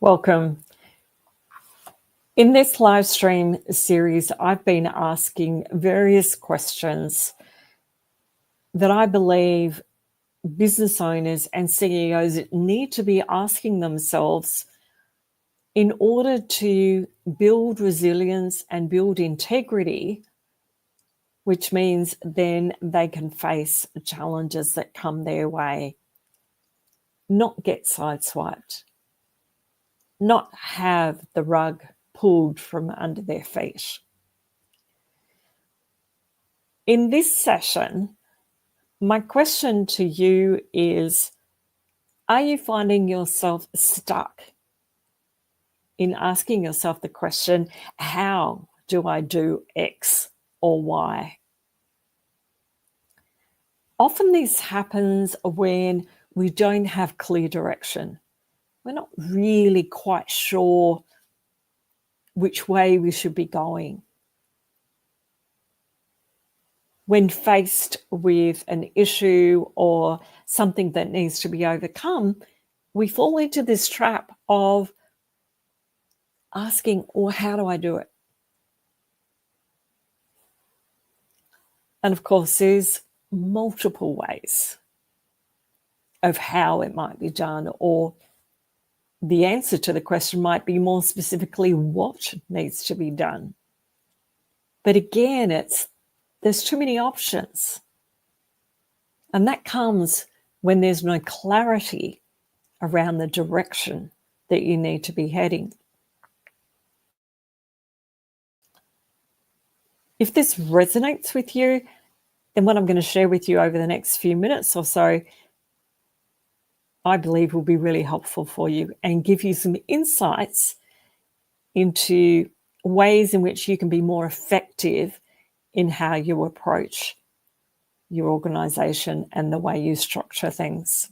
Welcome. In this live stream series, I've been asking various questions that I believe business owners and CEOs need to be asking themselves in order to build resilience and build integrity, which means then they can face challenges that come their way, not get sideswiped, not have the rug pulled from under their feet. In this session, my question to you is, are you finding yourself stuck in asking yourself the question, how do I do X or Y? Often this happens when we don't have clear direction. We're not really quite sure which way we should be going. When faced with an issue or something that needs to be overcome, we fall into this trap of asking, well, how do I do it? And of course, there's multiple ways of how it might be done, or the answer to the question might be more specifically what needs to be done. But again, there's too many options. And that comes when there's no clarity around the direction that you need to be heading. If this resonates with you, then what I'm going to share with you over the next few minutes or so, I believe will be really helpful for you and give you some insights into ways in which you can be more effective in how you approach your organization and the way you structure things.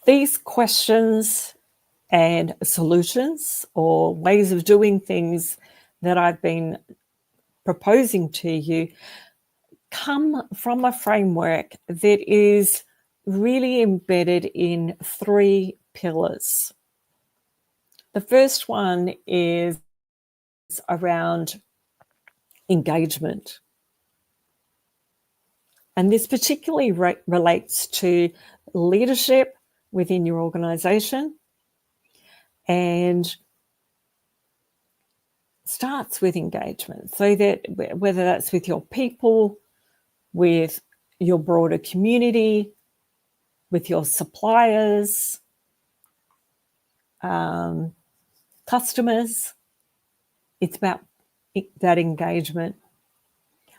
These questions and solutions or ways of doing things that I've been proposing to you come from a framework that is really embedded in 3 pillars. The first one is around engagement. And this particularly relates to leadership within your organization and starts with engagement, so that whether that's with your people, with your broader community, with your suppliers, customers, it's about that engagement.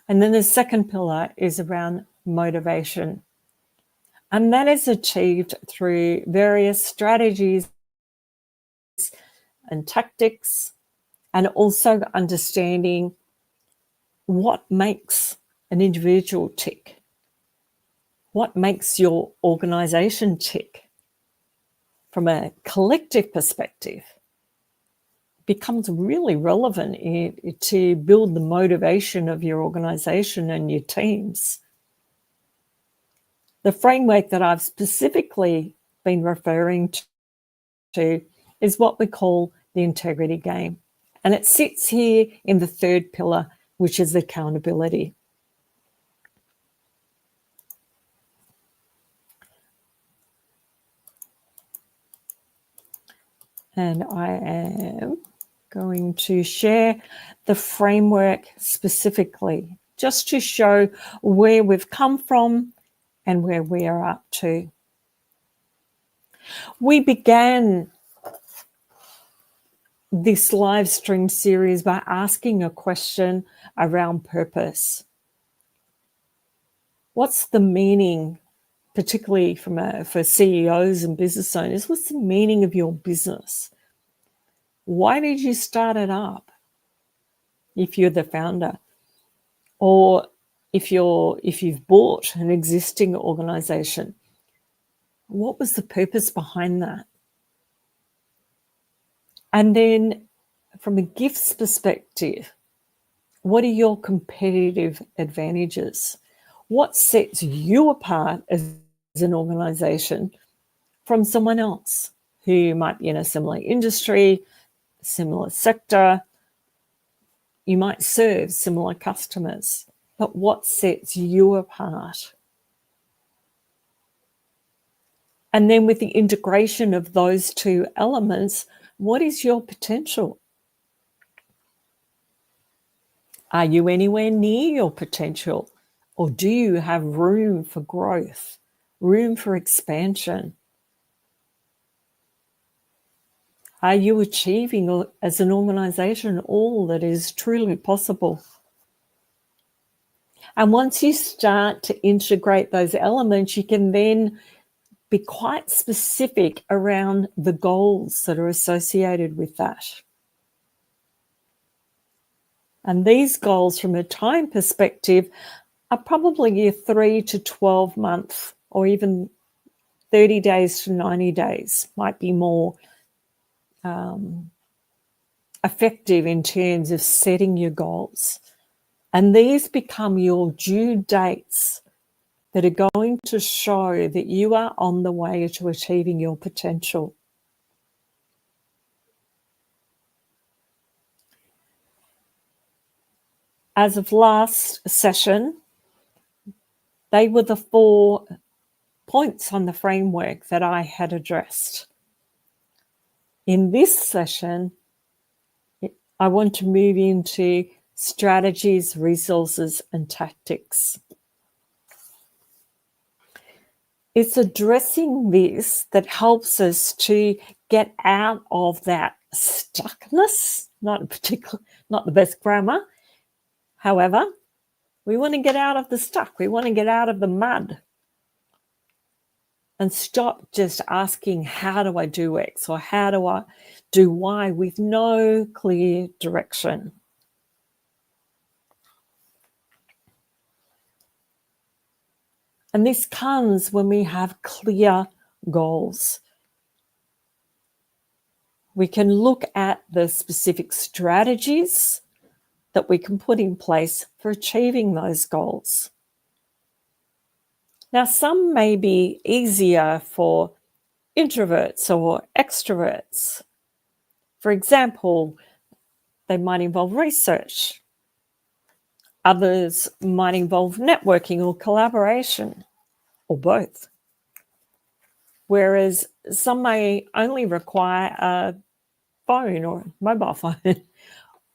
And then the second pillar is around motivation. And that is achieved through various strategies and tactics, and also understanding what makes an individual tick, what makes your organization tick from a collective perspective becomes really relevant to build the motivation of your organization and your teams. The framework that I've specifically been referring to is what we call the integrity game. And it sits here in the third pillar, which is accountability. And I am going to share the framework specifically, just to show where we've come from and where we are up to. We began this live stream series by asking a question around purpose. What's the meaning, particularly for CEOs and business owners, what's the meaning of your business? Why did you start it up if you're the founder? Or if you've bought an existing organization, what was the purpose behind that? And then from a gifts perspective, what are your competitive advantages? What sets you apart as an organization from someone else who might be in a similar industry, similar sector. You might serve similar customers, but what sets you apart? And then with the integration of those two elements, what is your potential? Are you anywhere near your potential? Or do you have room for growth, room for expansion? Are you achieving as an organization all that is truly possible? And once you start to integrate those elements, you can then be quite specific around the goals that are associated with that. And these goals, from a time perspective, are probably a 3 to 12 month, or even 30 days to 90 days might be more effective in terms of setting your goals. And these become your due dates that are going to show that you are on the way to achieving your potential. As of last session, they were the 4 points on the framework that I had addressed. In this session, I want to move into strategies, resources, and tactics. It's addressing this that helps us to get out of that stuckness, not the best grammar. However, we want to get out of the stuck. We want to get out of the mud and stop just asking, how do I do X or how do I do Y, with no clear direction. And this comes when we have clear goals. We can look at the specific strategies that we can put in place for achieving those goals. Now, some may be easier for introverts or extroverts. For example, they might involve research. Others might involve networking or collaboration, or both. Whereas some may only require a phone or mobile phone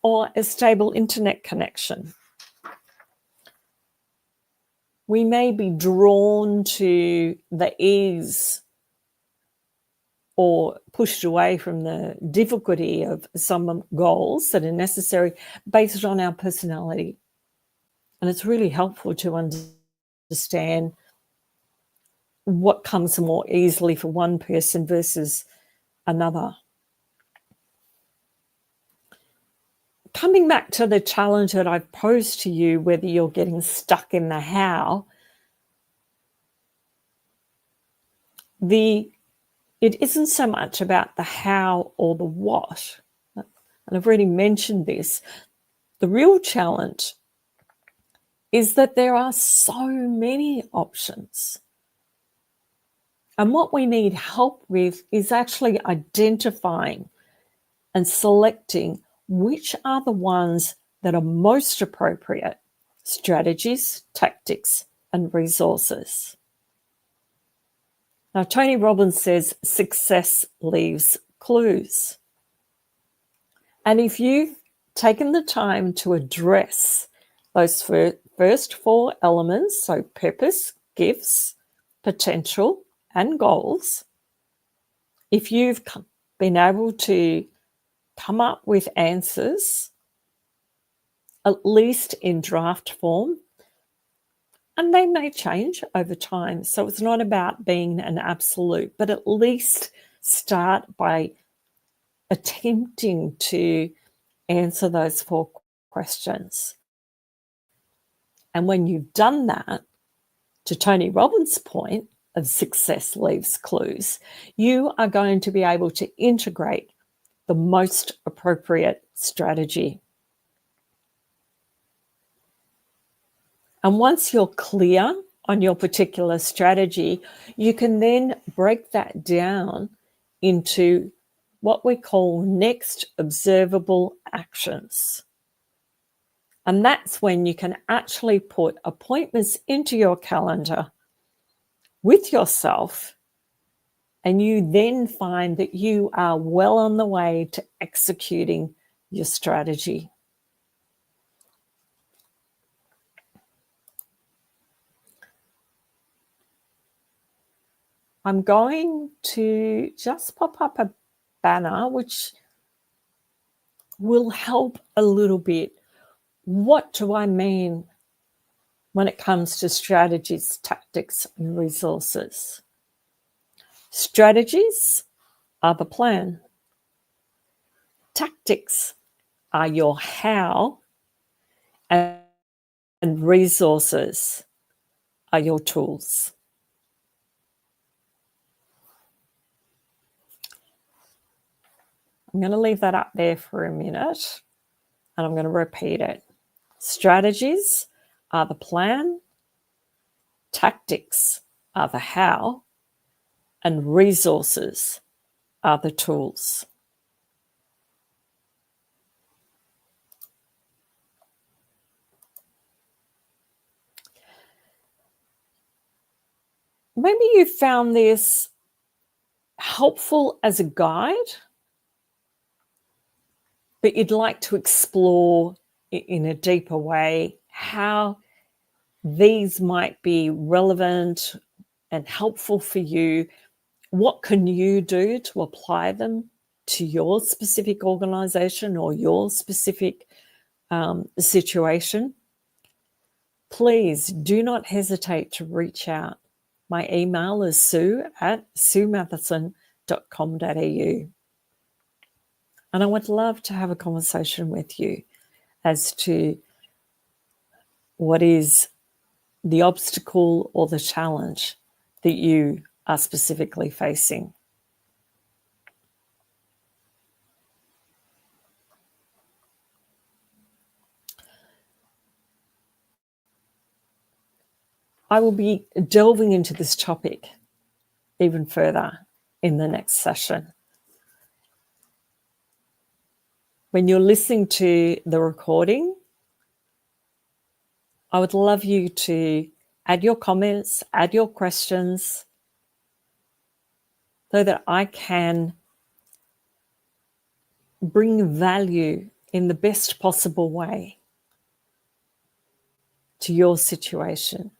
or a stable internet connection. We may be drawn to the ease or pushed away from the difficulty of some goals that are necessary based on our personality. And it's really helpful to understand what comes more easily for one person versus another. Coming back to the challenge that I've posed to you, whether you're getting stuck in the how, it isn't so much about the how or the what. And I've already mentioned this. The real challenge is that there are so many options. And what we need help with is actually identifying and selecting which are the ones that are most appropriate: strategies, tactics, and resources. Now, Tony Robbins says success leaves clues. And if you've taken the time to address those first 4 elements, so purpose, gifts, potential, and goals, if you've been able to come up with answers, at least in draft form, and they may change over time. So it's not about being an absolute, but at least start by attempting to answer those 4 questions. And when you've done that, to Tony Robbins' point of success leaves clues, you are going to be able to integrate the most appropriate strategy. And once you're clear on your particular strategy, you can then break that down into what we call next observable actions. And that's when you can actually put appointments into your calendar with yourself, and you then find that you are well on the way to executing your strategy. I'm going to just pop up a banner which will help a little bit. What do I mean when it comes to strategies, tactics, and resources? Strategies are the plan. Tactics are your how, and resources are your tools. I'm going to leave that up there for a minute, and I'm going to repeat it. Strategies are the plan, tactics are the how, and resources are the tools. Maybe you found this helpful as a guide, but you'd like to explore in a deeper way how these might be relevant and helpful for you. What can you do to apply them to your specific organization or your specific situation? Please do not hesitate to reach out. My email is sue@suematheson.com.au. And I would love to have a conversation with you as to what is the obstacle or the challenge that you are specifically facing. I will be delving into this topic even further in the next session. When you're listening to the recording, I would love you to add your comments, add your questions, so that I can bring value in the best possible way to your situation.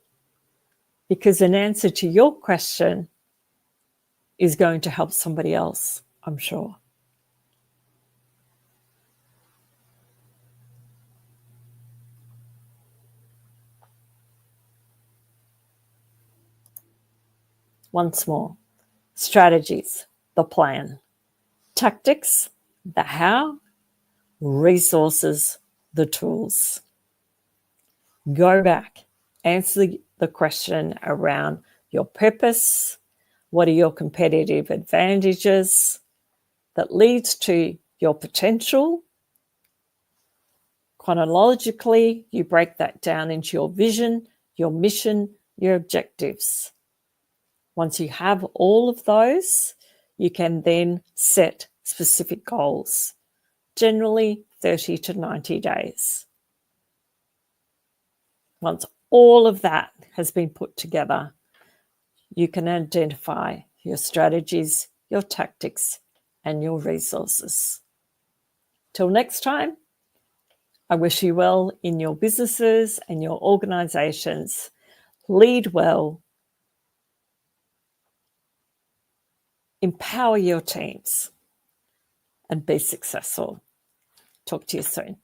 Because an answer to your question is going to help somebody else, I'm sure. Once more, strategies, the plan. Tactics, the how. Resources, the tools. Go back, answer the question around your purpose. What are your competitive advantages that leads to your potential? Chronologically, you break that down into your vision, your mission, your objectives. Once you have all of those, you can then set specific goals, generally 30 to 90 days. Once all of that has been put together, you can identify your strategies, your tactics, and your resources. Till next time, I wish you well in your businesses and your organizations. Lead well. Empower your teams and be successful. Talk to you soon.